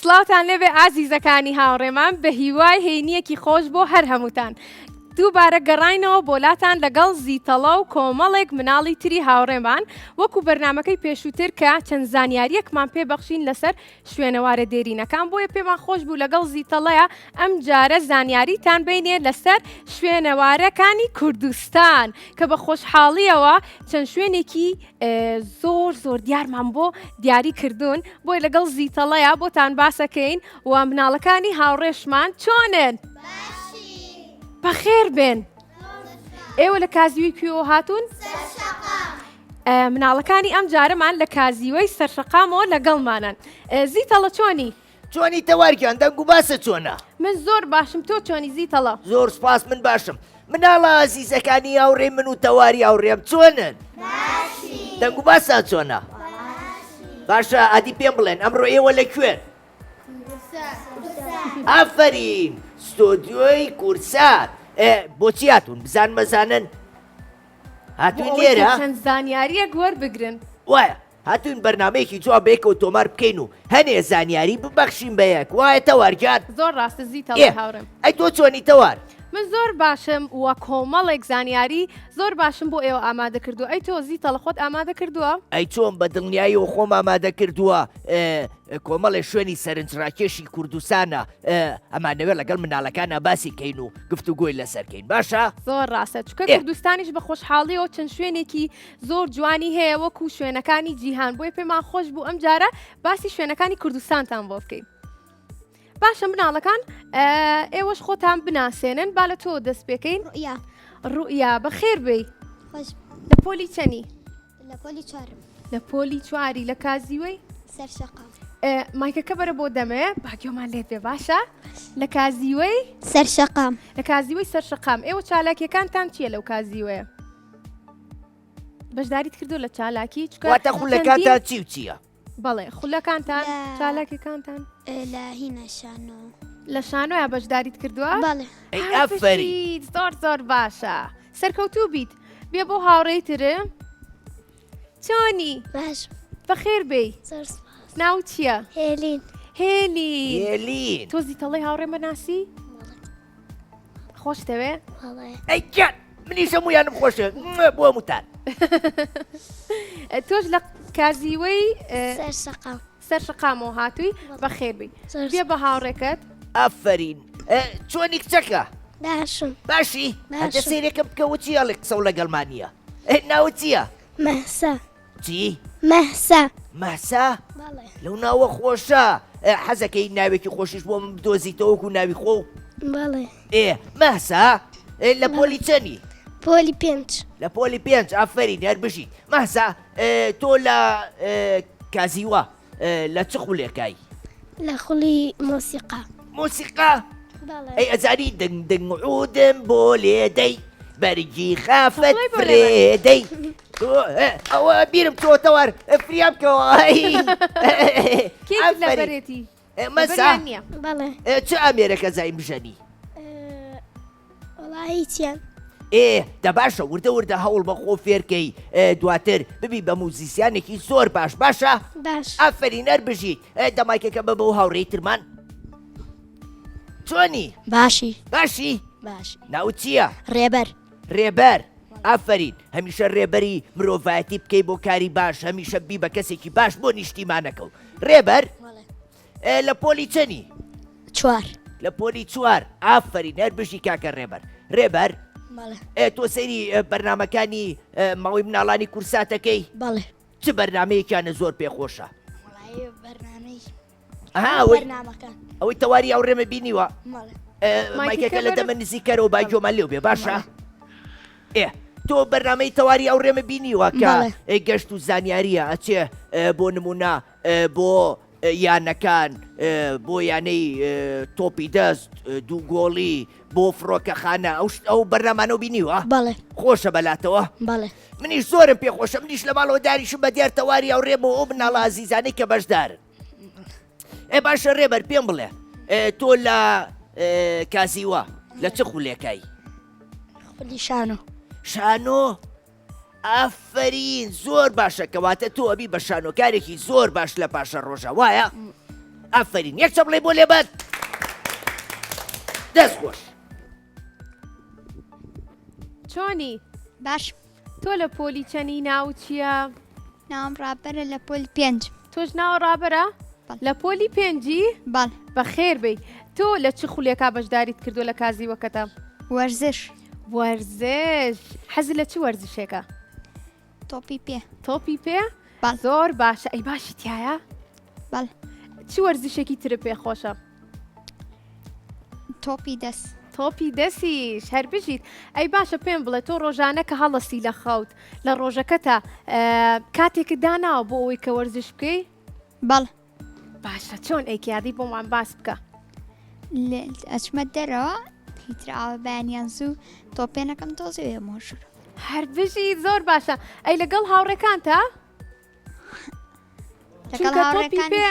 سڵاوتان لێبێ ئازیزەکانی هاوڕێمان بە هیوای هێینیەکی خۆش بۆ هەر هەمووتان. دووبارە گەڕاینەوە بۆلاتان لەگەڵ زیتەڵە و کۆمەڵێک مناڵی تری هاوڕێمان وەکو بەرنمەکەی پێشووتر کە چەند زانیاریەکمان پێبەخشین لەسەر شوێنەوارە دێرینەکان بۆیە پێمان خۆش بوو لەگەڵ زیتەڵەیە ئەم جارە زانیاریتان بینێ لەسەر شوێنەوارەکانی کوردستان کە بە خۆشحاڵیەوە چەند شوێنێکی زۆر دیارمان بۆ دیاری کردوون بۆی لەگەڵ زیتەڵەیە بۆتان باسەکەین و مناڵەکانی هاوڕێشمان چۆنن؟ بەخێر بێن ئێوە لە کازیوی کوێوە هاتوون؟ مناڵەکانی ئەم جارەمان لە کازیوەی سەرشەقامەوە لەگەڵمانن. زیتەڵە چۆنی؟ چۆنی تەوارگیان دەنگ و باسە چۆنە؟ من زۆر باشم، تۆ چۆنی زیتەڵە؟ زۆر سپاس من باشم. مناڵە ئازیزەکانی هاوڕێ من و تەواری هاوڕێم چۆنن؟ دەنگ و باسە چۆنە؟ باشە ئادی پێم بڵێن ئەمڕۆ ئێوە لەکوێن؟ ئافەرین ستۆدیۆی کورسان. بۆچی هاتوون بزان مەزانن؟ هاتوون لێرە؟ چەند زانیاریەک وەربگرن. وایە هاتوون بەرنمەیەکی جواب بێکە و تۆمار بکەین و هەنێ زانیاری ببەخشین بە یەک. وایە تەوارگیان؟ زۆر ڕاستە زیتەڵە هاوڕێم. ئەی تۆ چۆنی تەوار؟ من زۆر باشم وە کۆمەڵێک زانیاری زۆر باشم بۆ ئێوە ئامادە کردو. ئەی تۆ زیتەڵە خۆت ئامادە کردووە؟ ئەی چۆن بە دڵنیایی و خۆم ئامادە کردووە. کۆمەڵێ شوێنی سەرنجڕاکێشی کوردستانە ئەمانەوێت لەگەڵ مناڵەکانە باسی کەین و گفتوگۆی لەسەرکەین. باشە؟ زۆر ڕاستە چکە کوردستانیش بە خۆشحاڵیەوە چەند شوێنێکی زۆر جوانی هەیە وەکو شوێنەکانی جیهان بۆیە پێمان خۆش بوو ئەم جارە باسی شوێنەکانی کوردستانتان بۆ بکەین. باشە مناڵەکان ئێوەش خۆتان بناسێنن با لە تۆ دەست پێکەین. ڕوئیا بەخێر بێی. لە پۆلی چەنی؟ لە پۆلی چوارم. لە پۆلی چواری لە کازیوەی سەرشەقام. مایکەکە بەرە بۆ دەمێ باگیۆمان لێت بێ باشە؟ لە کازیوەی سەرشەقام. لە کازیوەی سەرشەقام. ئێوە چالاکیەکانتان چییە لەو کازیوەیە؟ بەشداریت کردو لە چالاکی واتە خولەکانتان چی و چییە؟ بەڵێ خولەکانتان چالاکیەکانتان لە هینە شانۆ. لە شانۆیە بەشداریت کردووە؟ بەڵێ. ئەفەری زۆر باشە سەرکەوتوو بیت بێ بۆ هاوڕێی ترم. چۆنی؟ باش. بەخێر بێی. زۆر سپاس. ناو چییە؟ هێلین. هێلین. تۆ زیتەڵەی هاوڕێم بەناسی؟ خۆشتەوێ؟ بەڵێ. ئەی گیان منیش هەموویانم خۆشە بۆ هەمووتان. تۆش لە کازیوەی سەرشەقام. سەرشەقامەوە هاتووی بەخێر بی. بێ بە هاوڕێکت. ئافەرین چۆنی کچەکە؟ باشم. باشی؟ باشم. هەتە سێرێکم بکەوە چیە لە قسە و لەگەڵمانیە؟ ناوە چییە؟ مەسە. چی؟ مەسە. مەسە؟ بەڵێ. لەو ناوە خۆشە. حەزەکەی ناوێکی خۆشیش بۆ من بدۆزیتەوەکو ناوی خۆ. بەڵێ. مەسە لە پۆلی چەنی؟ پۆلی پێنج. لە پۆلی پێنج ئافەرین هەر بژیت. مەسە تۆ لە کازیوە لە چ خولێکایی؟ لە خولی مۆسیقا. مۆسیقا؟ بەڵێ. ئەی ئەزانی دنگ عودم بۆ لێدەی بەرگی خافەت فرێدەی. ئەوە بیرم تۆ تەوار فریام بکەوە. کێک لە بەرێتی؟ مەسە بەڵێ. چ ئامێرەکە زای بژەنی؟ وەڵا هیچیان. دە باشە وردە هەوڵ بە خۆ فێرکەی دواتر ببی بە موزیسیانێکی زۆر باش. باشە؟ باش. ئافەرین هەر بژیت. دەمایکەکە بە بەو هاوڕێی ترمان. چۆنی؟ باشی. باشی؟ باش. ناو چییە؟ ڕێبەر. ڕێبەر. ئافەرین هەمیشە ڕێبەری مرۆڤایەتی بکەی بۆ کاری باش هەمیشە بی بە کەسێکی باش بۆ نیشتیمانەکە و ڕێبەر لە پۆلی چەنی؟ چوار. لە پۆلی چوار. ئافەرین هەر بژی کاکە ڕێبەر. ڕێبەر تۆ سەیری بەرنمەکانی ماوەی مناڵانی کورساتەکەی؟ بەڵێ. چ بەرنمەیەکیانە زۆر پێخۆشە؟ بەرنامەی بەرنامەکان ئەوەی تەواری ئەو ڕێمە بینیوە؟ مایکەکە لە دەمە نزیکەرەوە باگۆمان لێو بێ. باشە؟ تۆ بەرنمەی تەواری ئەو ڕێمە بینیوە کە گەشت و زانیاریە ئەچێ بۆ نمونە بۆ یانەکان بۆ یانەی تۆپی دەست دوو گۆڵی بۆ فڕۆکەخانە ئەو بەرنامانە بینیوە؟ بەڵێ. خۆشە بەلاتەوە؟ بەڵێ. منیش زۆرم پێخۆشە منیش لە ماڵەوە داریشم بە دیار تەواری ئەو ڕێمەوە ئەو مناڵە ئازیزانەی کە بەشدارن. باشە ڕێبەر پێم بڵێ تۆ لە کازیوە لە چ خولێکایی؟ خولی شانۆ. شانۆ؟ ئافەرین زۆر باشە کەواتە تۆ ئەبی بە شانۆکارێکی زۆر باش لە پاشە ڕۆژە وایە؟ ئافرین یەک چەپڵێ بۆ لێبەر دەست خۆش چۆنی باش تۆ لە پۆلی چەنی ناو چییە؟ ناوم ڕابەرە لە پۆل 5 تۆش ناوە ڕابەرە؟ بەڵێ. لە پۆلی پێنجی؟ باڵ بەخێر بی تۆ لە چ خولێکا بەشداریت کردو لە کازیوەکەتە؟ وەرزش وەرزش حەزی لە چ وەرزشێکە؟ تۆپی پێ تۆپی پێ؟ باڵ. زۆر باشە ئەی باشی تایە؟ باڵ چ وەرزشێکی ترە پێ خۆشە؟ تۆپی دەست تۆپی دەسیش هەر بژیت ئەی باشە پێم بڵێ تۆ ڕۆژانە کە هەڵەسی لە خەوت لە ڕۆژەکەتە کاتێکت داناوە بۆ ئەوەی کە وەرزش بکەی؟ باڵ باشە چۆن ئەیکیادی بۆمان باس بکە ئەچمە دەرەوە هیتر ئاوە بەیانیان زوو تۆپێنەکەم تۆزێ مۆژر هەر بژیت زۆر باشە ئەی لەگەڵ هاوڕێکانتە؟ چونکە تۆپی پێ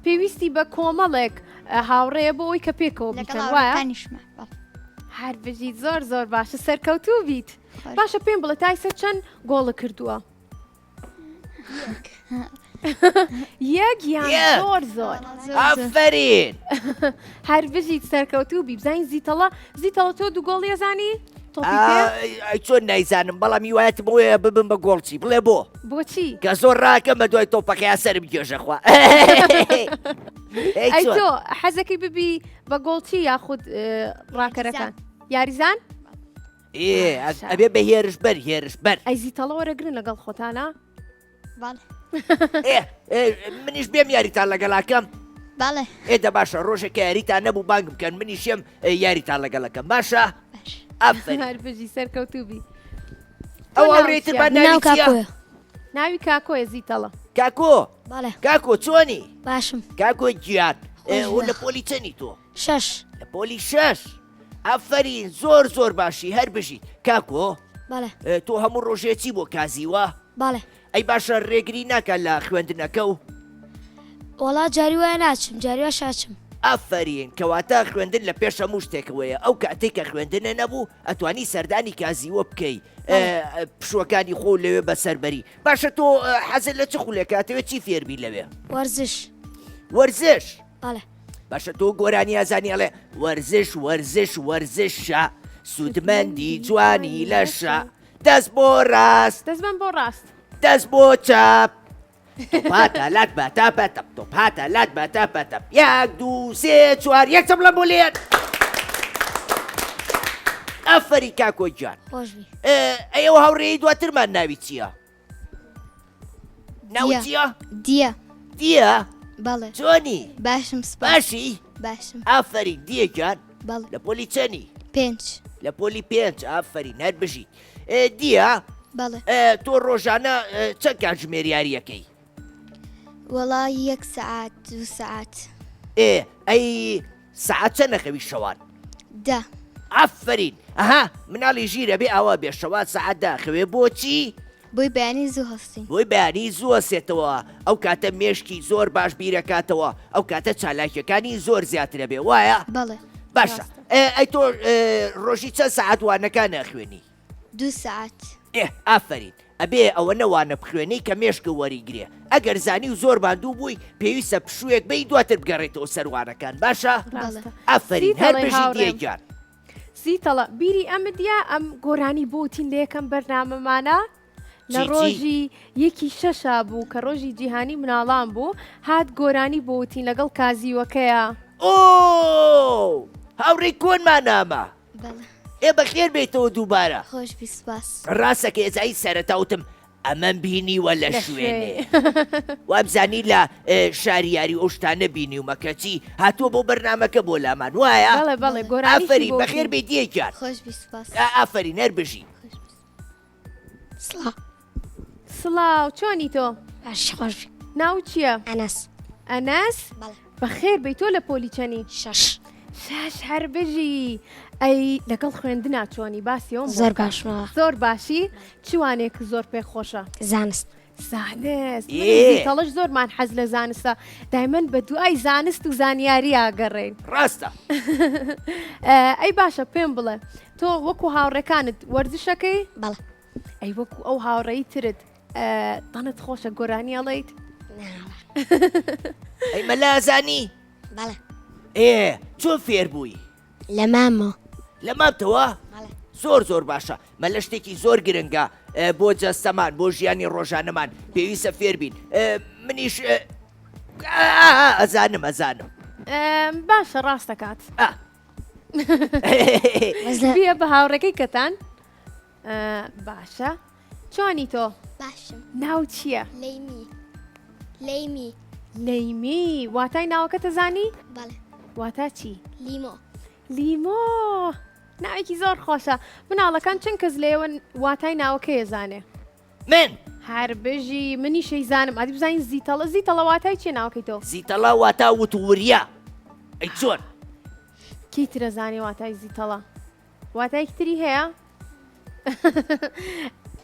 پێویستی بە کۆمەڵێک هاوڕێیە بۆ ئەوی کە پێکەوە بیکەن وایە؟ لەگەڵانیشمە هەر بژیت زۆر زۆر باشە سەرکەوتوو بیت باشە پێم بڵێ تایسە چەند گۆڵە کردووە؟ یەک یان یەک. زۆر زۆر ئافرین هەر بژیت سەرکەوتوو بی بزانین زیتەڵە تۆ دوو گۆڵی ئەزانی؟ تۆپی پێ؟ چۆن نایزانم بەڵام میوایەتم بۆیە ببم بە گۆڵچی بڵێ بۆ بۆچی؟ کە زۆر ڕاکەم بە دوای تۆپەکەی سەرم گێژەخوا ئەی تۆ حەزەکەی ببی بە گۆڵچی یاخود ڕاکەرەکان یاریزان؟ ئەبێ بە هێرش بەر هێرش بەر ئەی زیتەڵە وەرەگرن لەگەڵ خۆتانە؟ باڵ منیش بێم یاریتان لەگەڵاکەم باڵێ ئێدە باشە ڕۆژێکە یاریتان نەبوو بانگ بکەن منیشێم یاریتان لەگەڵەکەم باشە؟ ئافرین هەر بژی سەرکەوتوو بی ئەو هەورێترمان ناوی چییە؟ ناوی کاکۆیە زیتەڵە کاکۆ باڵێ کاکۆ چۆنی؟ باشم کاکۆ گیان خۆش لە پۆلی چەنی تۆ؟ 6 لە پۆلی 6 ئافرین زۆر باشی هەر بژیت کاکۆ باڵێ تۆ هەموو ڕۆژێکی بۆ کازیوە؟ باڵێ ئەی باشە ڕێگری ناکە لە خوێندنەکە و وڵا جاری وایە ناچم جاریوە شاچم ئافرین کەواتە خوێندن لە پێش هەموو شتێکەوەیە ئەو کاتێک کە خوێندنە نەبوو ئەتوانی سەردانی کازیوە بکەی پشوەکانی خۆ لەوێ بەسەربەری باشە تۆ حەزت لە چ خولێکاتەوە چی فێربی لەوێ؟ وەرزش وەرزش باڵێ باشە تۆ گۆرانی ئازانی ئەڵێ وەرزشە سوودمەندی جوانی لەشە دەست بۆ ڕاست دەست بم بۆ ڕاست دەست بۆ چاپ تۆپاتە لات بەتەپەتەپ تۆپاتە لات بەتەپەتەپ 1 2 3 4 یەک چەپڵە بۆ لێن ئەفەری کاکۆ گیان خۆشبی ئەوە هاوڕێی دواترمان ناوی چییە؟ ناوی چییە؟ دیە دیە باڵێ چۆنی؟ باشم سپاس باشی؟ باشم ئافەری دیەگیان باڵێ لە پۆلی چەنی؟ 5 لە پۆلی 5 ئافرین هەر بژی دیە باڵێ تۆ ڕۆژانە چەند کات ژمێریاریەکەی؟ وەڵا 1 سعات 2 سعات ئەی سعات چەند نەخەوی شەوان؟ دا ئافرین ئەها مناڵی ژیرە بێ ئەوە بێ شەوات سعات داخەوێ بۆچی؟ بۆی بەیانی زوو هەستین بۆی بەیانی زووە سێتەوە ئەو کاتە مێشکی زۆر باش بیرەکاتەوە ئەو کاتە چالاکیەکانی زۆر زیاترە بێ وایە؟ باڵێ باشە ئەی تۆ ڕۆژی چەند سعات وانەکان نەخوێنی؟ 2 سعات ئافرین ئەبێ ئەوە نەوانە بخوێنەی کە مێشکە وەریگرێ ئەگەر زانی و زۆر باندوو بووی پێویستە پشوویەک بی دواتر بگەڕێتەوە سەروانەکان باشە؟ ئافرین هەر بژی دیێگیان زیتەڵە بیری ئەمەدیا ئەم گۆرانی بۆتین لە یەکەم بەرنامەمانە لە چی؟ ڕۆژی یەکی شەشا بوو کە ڕۆژی جیهانی مناڵان بوو هات گۆرانی بۆتین لەگەڵ کازیوەکەیە ئۆ هاوڕێی کۆنمان نامە بەخێر بێتەوە دووبارە خۆشبی سپاس ڕاستەکە ئێزایی سەرەتاوتم ئەمەم بینیوە لە شوێنێ وابزانی لە شاریاری ئۆشتانە بینیومەکەچی هاتووە بۆ بەرنمەکە بۆ لامان وایە؟ بەڵێ گۆرانی ئافرین بەخێر بێ دیێکیان خۆشبی سپاس ئافرین هەر بژی سڵاو چۆنی تۆ؟ باش خۆشبی ناو چییە؟ ئەنەس ئەنەس؟ بەڵێ بەخێر بێ تۆ لە پۆلی چەنی؟ 6 شاش هەر بژی ئەی لەگەڵ خوێندنا چۆنی باسیەوە زۆر باشمەوە زۆر باشی چوانێک زۆر پێ خۆشە زانست زانست تەڵش زۆرمان حەز لە زانستە دایمەن بە دوای زانست و زانیاری ئاگەڕێن ڕاستە ئەی باشە پێم بڵێ تۆ وەکو هاوڕێکانت وەرزشەکەی بەڵێ ئەی وەکو ئەو هاوڕێی ترت دەنت خۆشە گۆرانی ئەڵێیت ئەی مەلازانی بەڵێ چۆن فێر بووی لە مامەوە لە مامتەوە بەڵێ زۆر باشە مە لە شتێکی زۆر گرنگە بۆ جەستەمان بۆ ژیانی ڕۆژانەمان پێویستە فێر بین منیش ئەزانم باشە ڕاست دەکات بەس لە بێ بە هاوڕێکەی کەتان باشە چۆنی تۆ باشم ناو چییە؟ لەیمی لەیمی واتای ناوەکە تەزانی؟ بەڵێ واتا چی؟ لیمۆ لیمۆ ناوێکی زۆر خۆشە مناڵەکان چەند کەس لێوە واتای ناوەکەی زانێ من هەر بژی منی شەیزانم ئادی بزانین زیتەڵە واتای چیە ناوەکەی تۆ؟ زیتەڵا واتە وتووریە ئەی چۆن کەی ترە زانێ واتای زیتەڵە واتایەکی تری هەیە؟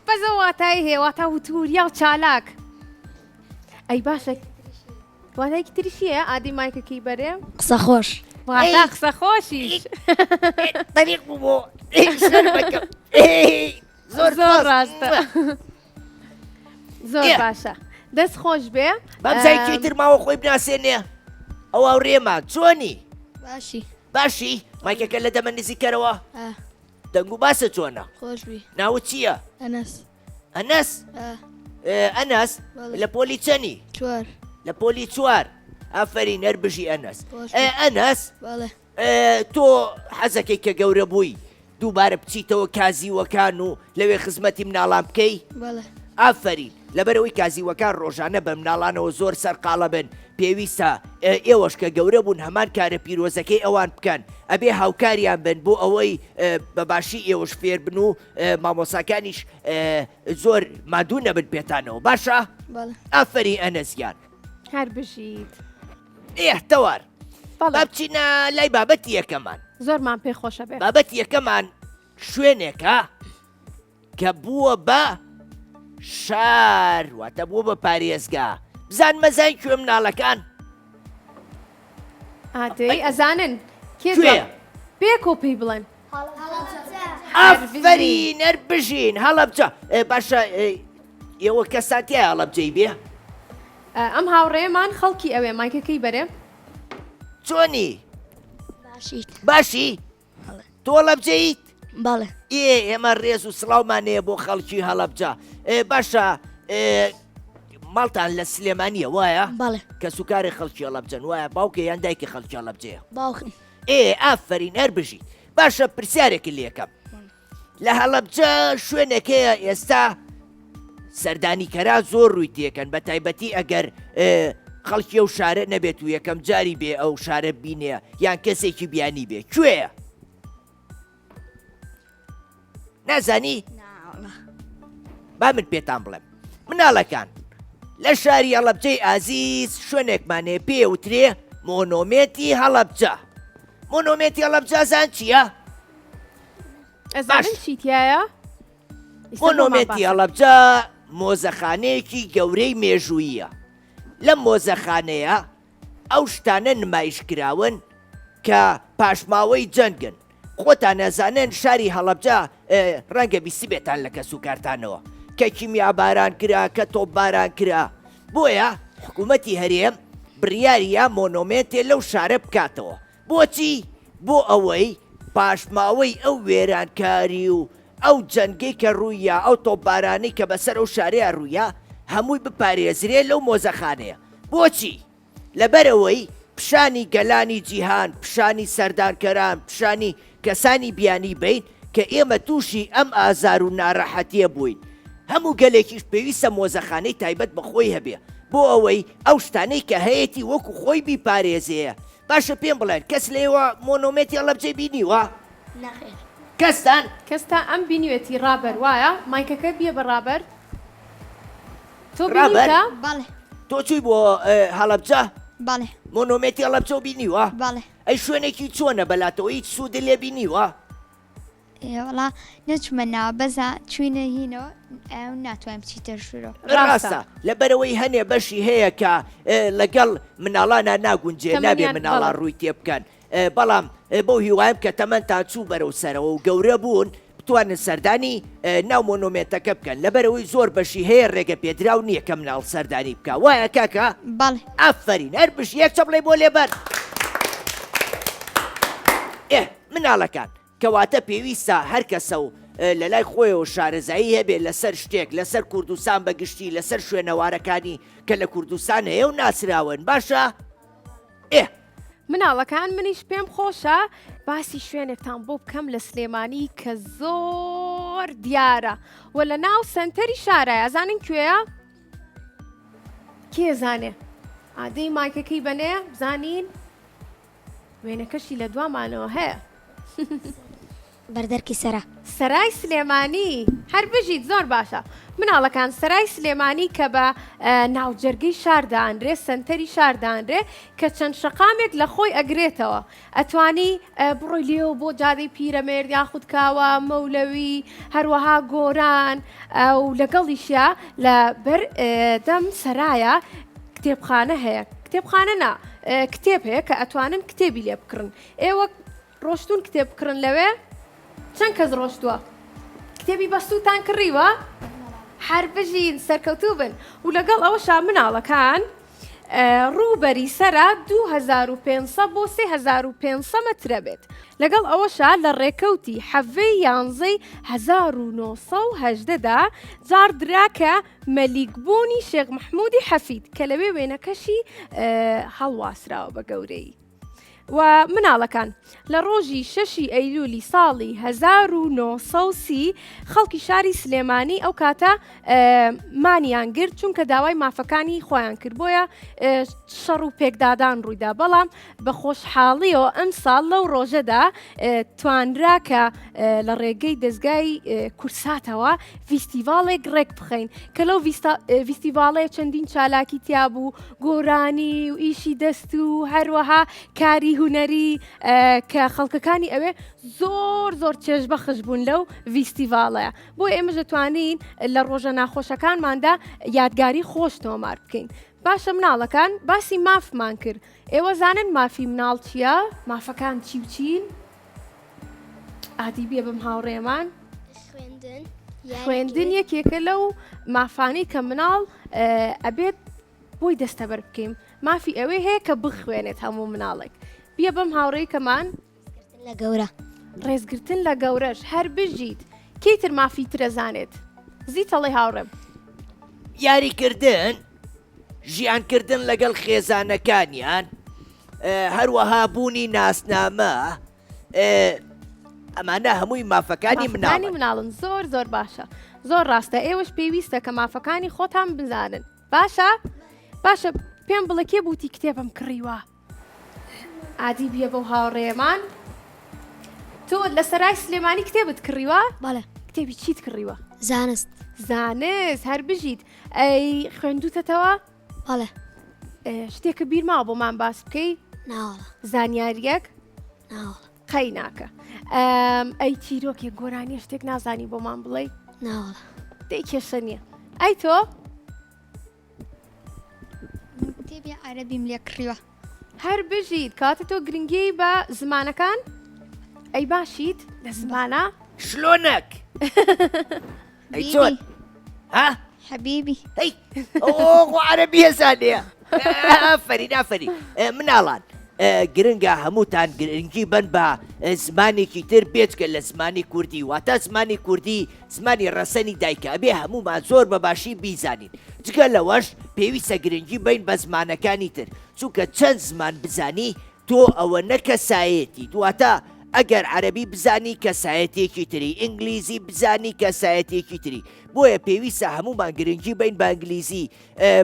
بەزە واتای هەیە واتا وتوریا و چالاک ئەی باشە واتایەکی تریشیە ئادی مایکەکەی بەرێ قسە خۆش واتا قسە خۆشیش طریق بوو زۆر ڕاستە زۆر باشە دەست خۆش بێ بەمزایکی تر ماوە خۆی بناسێنێ ئەو هاوڕێمە چۆنی باشی مایکەکە لە دەمە نزیکەرەوە دەنگ و باسە چۆنە خۆشبی ناوت چییە ئەنەس ئەنەس لە پۆلی چەنی چوار لە پۆلی چوار ئافرین هەر بژی ئەنەس ئەنەس بەڵێ تۆ حەزەکەی کە گەورە بووی دووبارە بچیتەوە کازیوەکان و لەوێ خزمەتی مناڵان بکەی بەڵێ ئافرین لەبەرەوەی کازیوەکان ڕۆژانە بە مناڵانەوە زۆر سەرقاڵە بن پێویستە ئێوەش کە گەورە بوون هەمان کارە پیرۆزەکەی ئەوان بکەن ئەبێ هاوکاریان بن بۆ ئەوەی بەباشی ئێوەش فێر بن و مامۆساکانیش زۆر مادوو نەبن پێتانەوە باشە؟ بەڵێ ئافری ئەنەزیان هەر بژیت تەوار با بەڵێ بچینە لای بابەتی یەکەمان زۆرمان پێ خۆشە بێ بابەتی یەکەمان شوێنێکە کە بووە بە شار واتە بووە بە پارێزگا بزان مەزای کوێ مناڵەکان ئادەی ئەزانن کوێ پێ کۆپی بڵێن ئافرین هەر بژین هەڵەبجە باشە ئێوە کەساتیە هەڵەبجەی بێ ئەم هاوڕێمان خەڵکی ئەوێ مایکەکەی بەرێ چۆنی باشیت باشی تۆ هەڵەبجەیت بەڵێ ئێمە ڕێز و سڵاومانەیە بۆ خەڵکی هەڵەبجە باشە ماڵتان لە سلێمانیە وایە بەڵێ کە سوکاری خەڵکی هەڵەبجەن وایە باوکە یان دایکی خەڵکی هەڵەبجەیە باوکم ئافرین هەر بژی باشە پرسیارێکی لێکەم لە هەڵەبجە شوێنێکەیە ئێستا سەردانیکەرا زۆر ڕووی تێکەن بە تایبەتی ئەگەر خەڵکی ئەو شارە نەبێت و یەکەم جاری بێ ئەو شارە بینێ یان کەسێکی بیانی بێ کوێیە نازانی با من پێتان بڵێم مناڵەکان لە شاری هەڵەبجەی ئازیز شوێنێکمانێ پێوترێ مۆنۆمێتی هەڵەبجە مۆنۆمێتی هەڵەبجە زان چییە؟ ئەزانن چیتیایە؟ مۆنۆمێتی هەڵەبجە مۆزەخانەیەکی گەورەی مێژوویە لەم مۆزەخانەیە ئەو شتانە نمایشکراون کە پاشماوەی جەنگن خۆتان نەزانن شاری هەڵەبجە ڕەنگە بیستی بێتان لە کەس و کارتانەوە کە کیمیاباران کرا کە تۆپباران کرا بۆیە حکوومەتی هەرێم بڕیاریە مۆنۆمێتێ لەو شارە بکاتەوە بۆچی؟ بۆ ئەوەی پاشماوەی ئەو وێرانکاری و ئەو جەنگەی کە ڕوویە ئەو تۆپبارانەی کە بەسەر ئەو شارەیە ڕوویە هەمووی بپارێزرێ لەو مۆزەخانەیە بۆچی؟ لەبەرەوەی پیشانی گەلانی جیهان پیشانی سەردانکەران پیشانی کەسانی بیانی بین کە ئێمە تووشی ئەم ئازار و ناڕەحەتیە بووین هەموو گەلێکیش پێویستە مۆزەخانەی تایبەت بەخۆی هەبێ بۆ ئەوەی ئەو شتانەی کە هەیەی وەکو خۆی بیپارێزەیە باشە پێم بڵێن کەس لێوە مۆنۆمێتی هەڵەبجەی بینیوە؟ نەخێر کەستان؟ کەستا ئەم بینیوێتی ڕابەر وایە مایکەکە بیە بە ڕابەر تۆ بینیتە؟ بەڵێ تۆ چووی بۆ هەڵەبجە؟ بەڵێ مۆنۆمێتی هەڵەبجە بینیوە؟ بەڵێ ئەی شوێنێکی چۆنە بەلاتەوە هیچ سوودە لێ بینیوە؟ وڵا نەچمە ناوە بەزە چوینە هینەوە ئەو ناتوانم بچیتە ژوورەوە ڕاستە لەبەرەوەی هەنێ بەشی هەیە کە لەگەڵ مناڵانە ناگونجێ نابێ مناڵان ڕووی تێ بکەن بەڵام بۆ هیوایم کە تەمەندان چوو بەرەو سەرەوە و گەورە بوون بتوانن سەردانی ناو مۆنۆمێنتەکە بکەن لەبەرەوەی زۆر بەشی هەیە ڕێگە پێدراو نییە کە مناڵ سەردانی بکە وایە کاکە؟ بەڵێ ئافرین هەر بش یەک چەپڵی بۆ لێبەر مناڵەکان کەواتە پێویستە هەر کەسە و لە لای خۆیەوە شارەزایی هەبێت لەسەر شتێک لەسەر کوردستان بەگشتی لەسەر شوێنەوارەکانی کە لە کوردستان هەیە و ناسراون باشە؟ مناڵەکان منیش پێم خۆشە باسی شوێنێکتان بۆ بکەم لە سلێمانی کە زۆر دیارە و لە ناو سنتەری شارایە ئازانین کوێیە؟ کێ زانێ؟ ئادەی مایکەکەی بەنێ بزانین وێنەکەشی لە دوامانەوە هەیە بەردەرکی سەرا سەرای سلێمانی هەر بژیت زۆر باشە مناڵەکان سەرای سلێمانی کە بە ناوجەرگەی شاردانرێ سنتەری شاردانرێ کە چەند شەقامێک لە خۆی ئەگرێتەوە ئەتوانی بڕۆی لێەوە بۆ جادەی پیرەمێرد یاخود کاوە مەولەوی هەروەها گۆران و لەگەڵیشە لە بەردەم سەرایە کتێبخانە هەیە کتێبخانە نا کتێب هەیە کە ئەتوانن کتێبی لێ بکڕن ئێوە ڕۆشتون کتێب بکڕن لەوێ چەند کەس ڕۆشتووە کتێبی بەستوتان کڕیوە هەر بژین سەرکەوتوو بن و لەگەڵ ئەوەشا مناڵەکان ڕووبەری سەرە 2500 بۆ 3500 مەترە بێت لەگەڵ ئەوەشا لە ڕێکەوتی حەڤەی 1970دا جار دراکە مەلیکبوونی شێخ محمودی حەفید کە لەوێ وێنەکەشی هەڵواسراوە بە گەورەی و مناڵەکان لە ڕۆژی 6 ئەیلولی ساڵی 1930 خەڵکی شاری سلێمانی ئەو کاتە مانیان گرت چونکە داوای مافەکانی خۆیان کرد بۆیە شەڕ و پێکدادان ڕوویدا بەڵام بە خۆشحاڵیەوە ئەم ساڵ لەو ڕۆژەدا توانرا کە لە ڕێگەی دەستگای کورساتەوە ڤیستیڤاڵێک ڕێک بخەین کە لەو ڤیستیڤاڵەیە چەندین چالاکی تیا بوو گۆرانی و ئیشی دەست و هەروەها کاری هوەری کە خەڵکەکانی ئەوێ زۆر چێژبەخش بوون لەو ڤیستیڤاڵەیە بۆ ئێمە دەتوانین لە ڕۆژە ناخۆشەکانماندا یادگاری خۆش تۆمار بکەین باشە مناڵەکان باسی مافمان کرد ئێوە زانن مافی مناڵ چییە؟ مافەکان چی و چین؟ ئادی بێ بم هاوڕێمان خوێندن یەکێکە لەو مافانی کە مناڵ ئەبێت بۆی دەستەبەر بکەین مافی ئەوەی هەیە کە بخوێنێت هەموو مناڵێک بیا بەم هاوڕێی کەمان لە گەورە ڕێزگرتن لە گەورەش هەر بژیت کەیتر مافی ترەزانێت زیتەڵێ هاوڕێم یاریکردن ژیانکردن لەگەڵ خێزانەکانیان هەروەها بوونی ناسنامە ئەمانە هەمووی مافەکانی مناڵن زۆر باشە زۆر ڕاستە ئێوەش پێویستە کە مافەکانی خۆتان بزانن باشە پێم بڵێ کێ بوتی کتێبم کڕیوە ئادی بێ بەو هاوڕێمان تۆ لە سەرای سلێمانی کتێبت کڕیوە؟ بەڵێ کتێبی چیت کڕیوە؟ زانست هەر بژیت ئەی خوێندوتەتەوە؟ بەڵێ شتێکە بیرماوە بۆمان باس بکەی؟ ناوەڵە زانیاریەک؟ ناوەڵە قەی ناکە ئەی چیرۆکێک گۆرانیە شتێک نازانی بۆمان بڵێ؟ ناوەڵە دەی کێشە نییە ئەی تۆ؟ کتێبی عەرەبیم لێ کڕیوە هەر بژیت کاتە تۆ گرنگی بە زمانەکان؟ ئەی باشیت لە زمانە؟ شلۆنەک ئەی چۆن؟ ها؟ حەبیبی هەی ئۆ عەرەبی هەزانەیە ئافەری مناڵان گرنگە هەمووتان گرنگی بن بە زمانێکی تر بێتکە لە زمانی کوردی واتە زمانی کوردی زمانی ڕەسەنی دایکە ئەبێ هەمومان زۆر بەباشی بیزانین جگە لەوەش پێویستە گرنگی بین بە زمانەکانی تر چونکە چەند زمان بزانی تۆ ئەوە نەکەسایەتی دواتە ئەگەر عەرەبی بزانی کەسایەتێکی تری ئینگلیزی بزانی کەسایەتێکی تری بۆیە پێویستە هەمومان گرنگی بین بە ئینگلیزی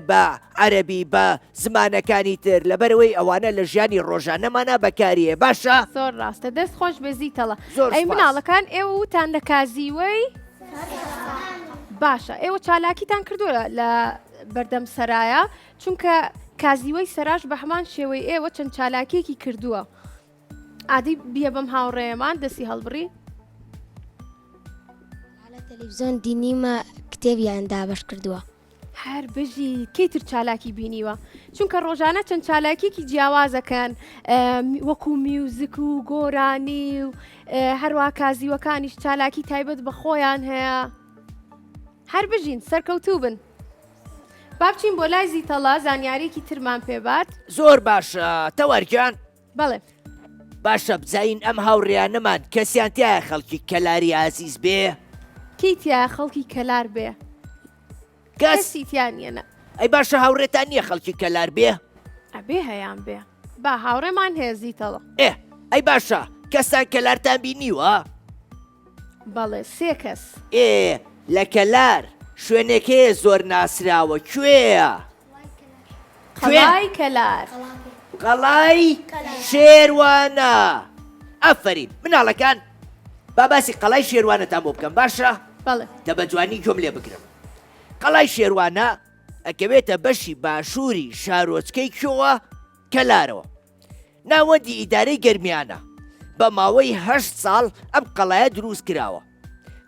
بە عەرەبی بە زمانەکانی تر لەبەرەوەی ئەوانە لە ژیانی ڕۆژانەمانە بەکاریە باشە؟ زۆر ڕاستە دەست خۆش بێزیتەڵە زۆر ئەی سپاس. مناڵەکان ئێوە وتان لە کازیوەی باشە ئێوە چالاکیتان کردووە لە بەردەم سەرایە چونکە کازیوەی سەراش بە هەمان شێوەی ئێوە چەند چالاکیەکی کردووە ئادی بیە بەم هاوڕێمان دەستی هەڵبڕی لە تەلەڤیزۆن دینیمە کتێبیان دابەش کردووە هەر بژی کەیتر چالاکی بینیوە چونکە ڕۆژانە چەند چالاکیێکی جیاوازەکەن وەکو میوزیک و گۆرانی و هەروە کازیوەکانیش چالاکی تایبەت بە خۆیان هەیە هەر بژین سەرکەوتوو بن با بچین بۆ لای زیتەڵا زانیاریەکی ترمان پێبات زۆر باشە تەوەرگیان بەڵێ باشە بزین ئەم هاوڕێیانەمان کەسیان تایە خەڵکی کەلاری ئازیز بێ کیتیا خەڵکی کەلار بێ کەس کەسیتیانە ئەی باشە هاوڕێتان نییە خەڵکی کەلار بێ ئەبێ هەیان بێ با هاوڕێمان هێزیتەوە ئەی باشە کەسان کەلارتان بینیوە بەڵێ 3 کەس لە کەلار شوێنێکەیە زۆر ناسراوە کوێیە قەڵای کەلار قەڵای شێروانە ئەفەرین مناڵەکان باباسی قەڵای شێروانەتان بۆ بکەم باشە بەڵێ دە بە جوانی گوێم لێ بگرم قەڵای شێروانە ئەکەوێتە بەشی باشووری شارۆچکەی کێوە کەلارەوە ناوەندی ئیدارەی گەرمیانە بە ماوەی 8 ساڵ ئەم قەڵایە دروست کراوە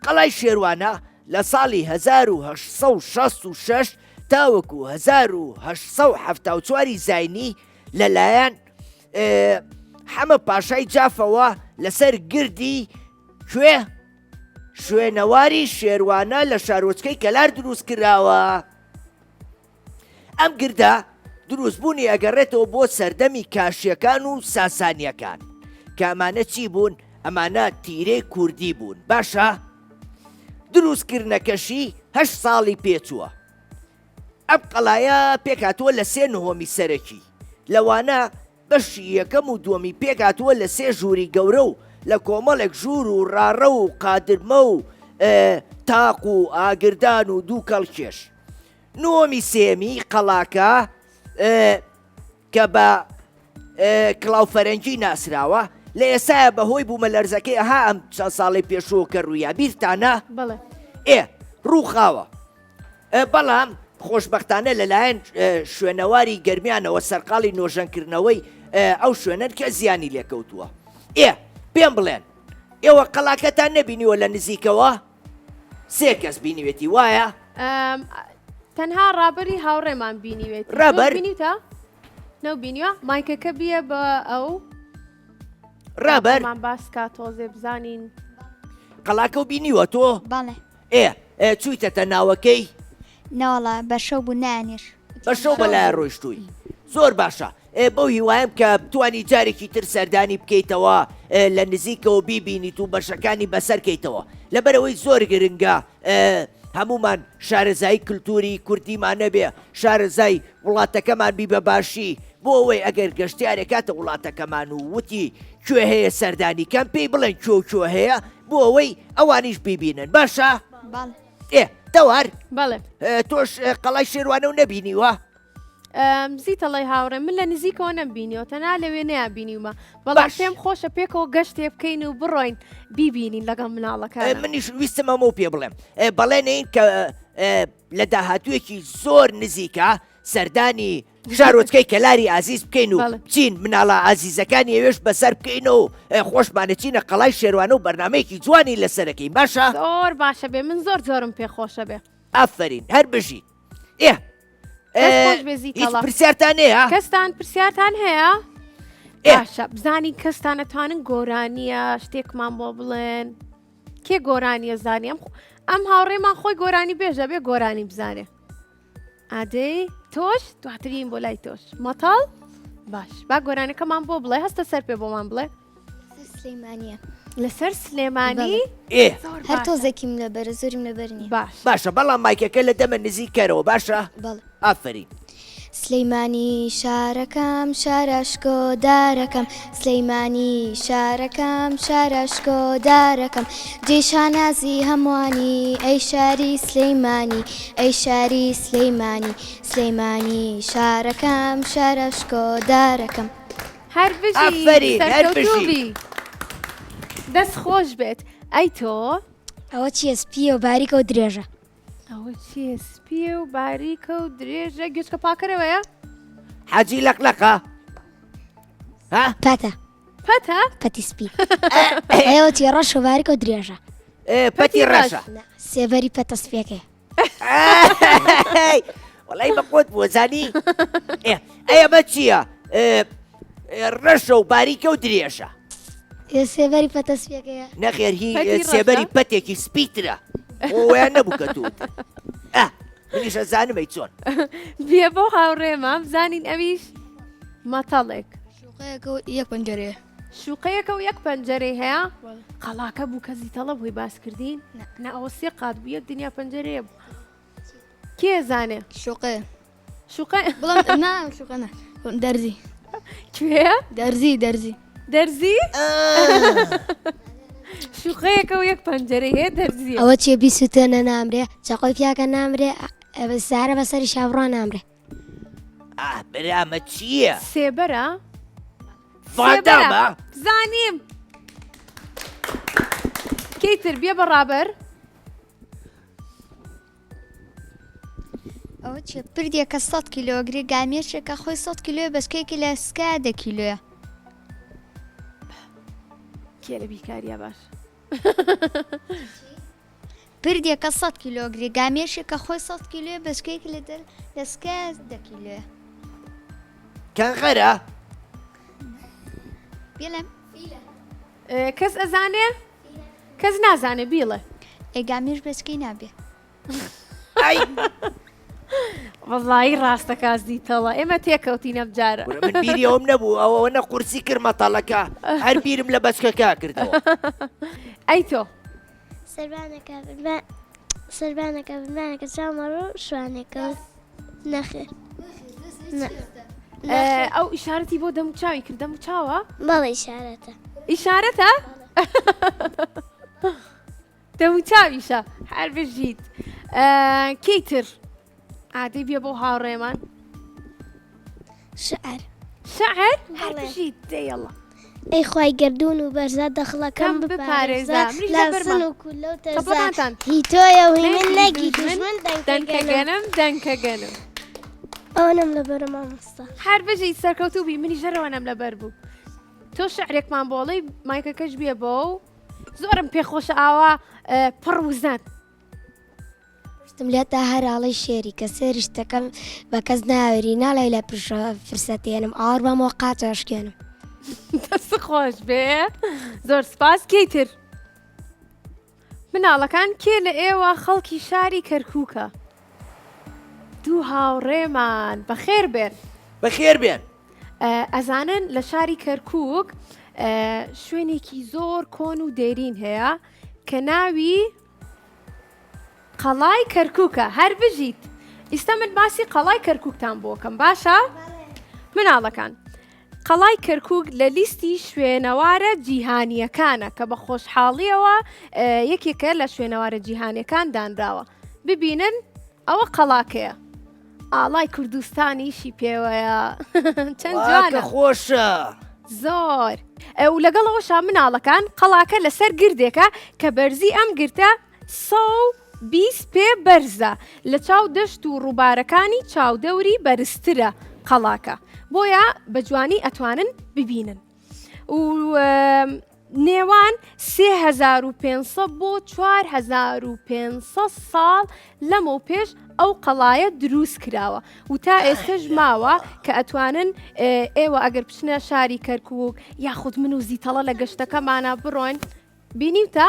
قەڵای شێروانە لە ساڵی 1866 تاوەکو 1874 زاینی لەلایەن حەمە پاشای جافەوە لەسەر گردی شوێنەواری شێروانە لە شارۆچکەی کەلار دروست کراوە ئەم گردە دروستبوونی ئەگەڕێتەوە بۆ سەردەمی کاشیەکان و ساسانیەکان کە ئەمانە چی بوون ئەمانە تیرەی کوردی بوون باشە دروستکردنەکەشی 8 ساڵی پێچووە ئەم قەڵایە پێکاتووە لە 3 نهۆمی سەرەکی لەوانە بەشی یەکەم و دووەمی پێکاتووە لە 3 ژووری گەورە و لە کۆمەڵێک ژوور و ڕاڕە و قادرمە و تاق و ئاگردان و دوو کەڵکێش نۆمی سێمی قەڵاکە کە بە کڵاوفەرەنجی ناسراوە لە ئێسایە بەهۆی بوومە لەرزەکەی ئەها ئەم چەند ساڵی پێشوە کە ڕوویە بیرتانە بەڵێ ڕووخاوە بەڵام خۆشببختانە لەلایەن شوێنەواری گەرمیانەوە سەرقاڵی نۆژەنکردنەوەی ئەو شوێنەن کە زیانی لێکەوتووە پێم بڵێن ئێوە قەڵاکەتان نەبینیوە لە نزیکەوە 3 کەس بینیوێتی وایە تەنها ڕابری هاوڕێمان بینیوێت ڕابەر بینیتە نەو بینیوە مایکەکە بیە بە ئەو ڕابەرمان باسکە تۆزێ بزانین قەڵاکە و بینیوە تۆ بەڵێ چوویتەتە ناوەکەی ناوەڵە بەشەو بوو نانێش بەشەو بەلای ڕۆیشتووی زۆر باشە بەو هیوایم کە بتوانی جارێکی تر سەردانی بکەیتەوە لە نزیکەوە بیبینیت و بەشەکانی بەسەرکەیتەوە لەبەرەوەی زۆر گرنگە هەمومان شارەزایی کللتوری کوردیمان نەبێ شارەزای وڵاتەکەمان بی بە باشی بۆ ئەوەی ئەگەر گەشتیارێک کاتە وڵاتەکەمان و وتی کوێ هەیە سەردانی کەم پێی بڵێن کوێ هەیە بۆ ئەوەی ئەوانیش بیبینن باشە دەوار بەڵێ تۆش قەڵای شێروانە و نەبینیوە زیتەڵی هاوڕێ من لە نزیکەوە نەبینیەوە تەنها لەوێ نەیابینیوە بەڵام پێم خۆشە پێکەوە گەشتێ بکەین و بڕۆین بیبینین لەگەڵ مناڵەکە منیش ویستم ئەمە پێ بڵێم بەڵێنین کە لە داهاتوویەکی زۆر نزیکە سەردانی شارۆچکەی کەلاری ئازیز بکەین و بچین مناڵە ئازیزەکانی ئێوێش بەسەر بکەینەوە خۆشمانەچینە قەڵای شێروانە و بەرنمەیەکی جوانی لەسەرەکەی باشە زۆر باشە بێ من زۆر زۆرم پێخۆشە بێ ئافرین هەر بژین پرسیارتان هەیە کەستان پرسیارتان هەیە باشە بزانین کەستانەتوانن گۆرانیە شتێکمان بۆ بڵێن کێ گۆرانیە زانیم ئەم هاوڕێمان خۆی گۆرانی بێژە بێ گۆرانی بزانێ ئادەی تۆش دواترین بۆ لای تۆش مەتاڵ باش با گۆرانەکەمان بۆ بڵێ هەستە سەر پێ بۆمان بڵێ سلەیمانیە لەسەر سلێمانی هەر تۆزێکیم لەبەرە زۆریم لەبەرنی باشە بەڵام مایکەکە لە دەمە نزیکەرەوە باشە ئافرین سلەیمانی شارەکەم شارەشکۆ دارەکەم سلەیمانی شارەکەم شارەشکۆ دارەکەم جێشانازی هەمووانی ئەی شاری سلەیمانی ئەی شاری سلەیمانی سلەیمانی شارەکەم شارەشکۆ دارەکەم هەر بژی دەست خۆش بێت ئەی تۆ ئەوە چیە سپیە و باریکە و درێژە ئەوە چیە سپیە و باریکە و درێژە گوێچکە پاکەرەوەیە حەجی لەقلەقە پەتە پەتی سپی ئەوە چی ڕەش و باریکە و درێژە پەتی ڕەشە سێڤەری پەتە سپیەکەی وەڵای بەقۆت بۆ زانی ئەمە چییە ڕەشە و باریکە و درێژە سێڤەری پەتە سپیەکەیە نەخێر هی سێبەری پەتێکی سپیترە ئەویان نەبوو کە توت منیشە زانمەی چۆن بێ بۆ هاوڕێمە بزانین ئەویش مەتەڵێک شوقەیەکە یەک پەنجەرەیە شوقەیەکە و یەک پەنجەرەی هەیە قەڵاکە بوو کە زیتەڵە بووی باس کردین نە ئەوە سێ قات بوو یەک دنیا پەنجەرەیە بوو کێ زانێ شوقێ شوقە بڵام نا شوقە نا دەرزی کوێ دەرزی دەرزی دەرزی شوقەیەکە و یەک پەنجەرەی هەیە دەرزیە ئەوە چێ بیسووتێنە نامرێ چاقۆی پیاکە نامرێ سارە بەسەری شاڕۆ نامرێ برامە چییە؟ سێبەرە فادامە؟ زانیم کەیتر بێ بەڕابەر ئەوە چێ پردێکە 100 کیلۆگری گامێشێکە خۆی 100 کیلۆ بەشکێکی لە سکا 10 کیلۆیە کێ لە بیکاریە باش پردێکە 100 کیلۆگری گامێشێکە خۆی 100 کیلۆ بەشکێکی لە سکا 10 کیلۆیە کەنغەرە؟ بێڵێم کەس ئەزانێ کەس نازانێ بیڵێ ئێگامێش بەشکەی نابێ ئای وەڵڵی ڕاستەکە زیتەڵە ئێمە تێکەوتینە بجارە من بیری ئەوم نەبوو ئەوە قورسی کرد مەتەڵەکە هەر بیرم لە بەچکەکە کردەوە ئەی تۆ سربانەکە بمانەکە چاومەڕۆ شوانێکە نەخێر ئەو ئیشارەتی بۆ دەم و چاوی کرد دەم و چاوە بەڵێ شارەتە ئیشارەتە دەم و چاویشە هەر بژیت کەیتر ئادەی بێ بۆ هاوڕێمان شعر شەعر هەر بەڵێ. بژیت دەیەڵە ئەی خوای گردون و بەرزە دەخڵەکەم کەم بپارێزە. بپارێزە منیش لە لەبەرمە. سن و کولە و تەرزە تەپەڵاتان. هی تۆیە و هی من من نەگی دوژمن دوژمن دەنکە گەنم دەنکە گەنم ئەوەنم لە بەرە مامۆستا هەر بژیت سەرکەوتوو بی منی ژەرەوەنم لەبەر بوو تۆ شعرێکمان بۆڵی مایکەکەش بێ بۆ و زۆرم پێخۆشە ئاوا پڕ وزان شتم لێتە هەراڵی شێری کە سێری شتەکەم بە کەس ناوێری ناڵی لە پرشە فرسەتێنم ئاور بەمەوە قاچەشکێنم دەست خۆش بێ زۆر سپاس کەیتر مناڵەکان کێ لە ئێوە خەڵکی شاری کەرکووکە دوو هاوڕێمان بەخێر بێن بەخێر بێن ئەزانن لە شاری کەرکووک شوێنێکی زۆر کۆن و دێرین هەیە کە ناوی قەڵای کەرکووکە هەر بژیت ئێستا من باسی قەڵای کەرکووکتان بۆکەم باشە؟ مناڵەکان قەڵای کەرکووک لە لیستی شوێنەوارە جیهانیەکانە کە بە خۆشحاڵیەوە یەکێکە لە شوێنەوارە جیهانیەکان دانراوە ببینن ئەوە قەڵاکەیە ئاڵای کوردستانیشی پێوەیە چەند جوانە خۆشە زۆر و لەگەڵەوەشا مناڵەکان قەڵاکە لەسەر گردێکە کە بەرزی ئەم گرتە 120 پێ بەرزە لە چاو دەشت و ڕووبارەکانی چاودەوری بەرزترە قەڵاکە بۆیە بە جوانی ئەتوانن ببینن و نێوان 3500 بۆ 4500 ساڵ لەمە پێش ئەو قەڵایە دروست کراوە و تا ئێستش ماوە کە ئەتوانن ئێوە ئەگەر بچنە شاری کەرکووک یاخود من و زیتەڵە لە گەشتەکەمانە بڕۆین بینیوتە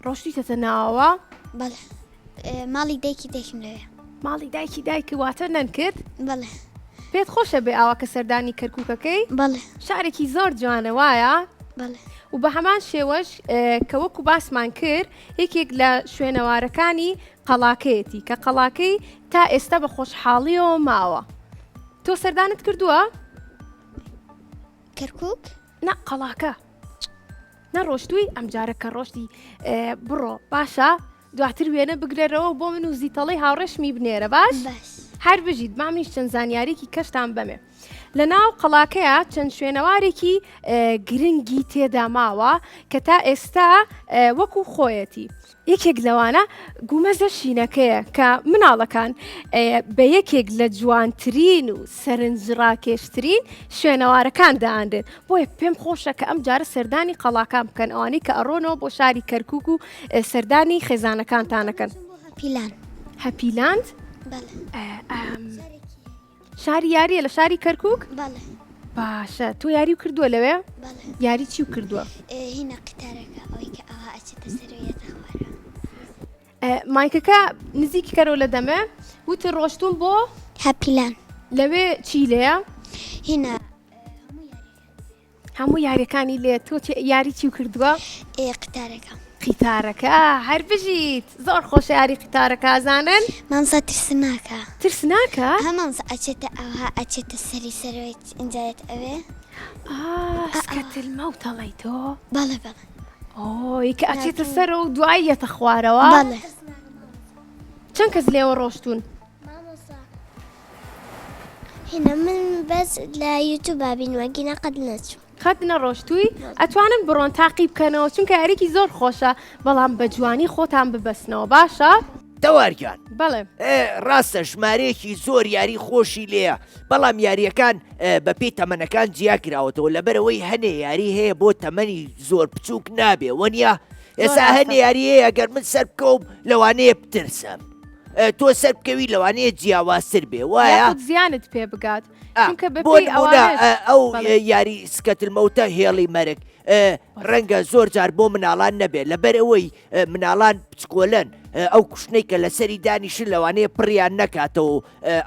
ڕۆشتیتە ناوە بەڵێ ماڵی دایکی دایکم لەوێ ماڵی دایکی دایکی واتە نەنکرد بەڵێ پێت خۆشە بێ ئاوا کە سەردانی کەرکووکەکەی بەڵێ شارێکی زۆر جوانە وایە بەڵێ و بە هەمان شێوەش کە وەکو باسمان کرد یەکێک لە شوێنەوارەکانی قەڵاکەیەتی کە قەڵاکەی تا ئێستا بە خۆشحاڵیەوە ماوە تۆ سەردانت کردووە؟ کەرکووک نا قەڵاکە نەڕۆشتووی ئەم جارە کە ڕۆشتی بڕۆ باشە دواتر وێنە بگرێرەوە بۆ من و زیتەڵی هاوڕێشمی بنێرە باش؟ باش هەر بژیت مامیش چەند زانیاریکی کەشتان بەمێ لە ناو قەڵاکەیە چەند شوێنەوارێکی گرنگی تێدا ماوە کە تا ئێستا وەکو خۆیەتی یەکێک لەوانە گومەزە شینەکەیە کە مناڵەکان بە یەکێک لە جوانترین و سەرنجڕاکێشترین شوێنەوارەکان داهاندێن بۆیە پێم خۆشە کە ئەم جارە سەردانی قەڵاکان بکەن ئەوانەی کە ئەڕۆنەوە بۆ شاری کەرکووک و سەردانی خێزانەکانتانەکەن پیلان هەپیلاند بەڵێ شاری یاریە لە شاری کەرکووک بەڵێ باشە تۆ یاری و کردووە لەوێ بەڵێ یاری چی و کردووە هینە قتارەکە ئەوەی کە ئەوە ئەچێتە سەرویەتە خوارە مایکەکە نزیکی کەرەوە لە دەمێ وتە ڕۆشتون بۆ هەپیلان لەوێ چی لەیە هینە هەموو یاریەکانی لێ تۆ یاری چی کردووە؟ قتارەکە قیتارەکە هەر بژیت زۆر خۆش یاری قیتارەکە زانن مامزە ترس ناکە ترس ناکە؟ هەمامزە ئەچێتە ئەوها ئەچێتە سەرەوەیت ئینجایەت ئەوێ سکەتل مەوتەڵی تۆ بەڵێ بەڵێ ئۆی کە ئەچێتە سەر و دواییەتە خوارەوە بەڵێ چەند کەس لێوە ڕۆشتون؟ هنا من بەس لە یوتیوب بین وەگینە قەت نەچوو خەت نەڕۆشتووی ئەتوانن بڕۆن تاقی بکەنەوە چونکە یاریکی زۆر خۆشە بەڵام بە جوانی خۆتان ببەستنەوە باشە؟ تەوارگیان بەڵێ ڕاستە ژمارەیەکی زۆر یاری خۆشی لێیە بەڵام یاریەکان بە پێی تەمەنەکان جیاکراوەتەوە لەبەرەوەی هەنێ یاری هەیە بۆ تەمەنی زۆر بچووک نابێ وەنیە ئێستا هەنێ یاری هەیە ئەگەر من سەر بکەوم لەوانەیە بترسم تۆ سەر بکەوی لەوانەیە جیاوازتر بێ وایە زیانت پێ بگات چونکە بۆ نمونە ئەو یاری سکەتلمەوتە هێڵی مەرگ ڕەنگە زۆر جار بۆ مناڵان نەبێت لەبەر ئەوەی مناڵان بچکۆلەن ئەو کوشتەی کە لەسەری دانیشن لەوانەیە پڕیان نەکاتەوە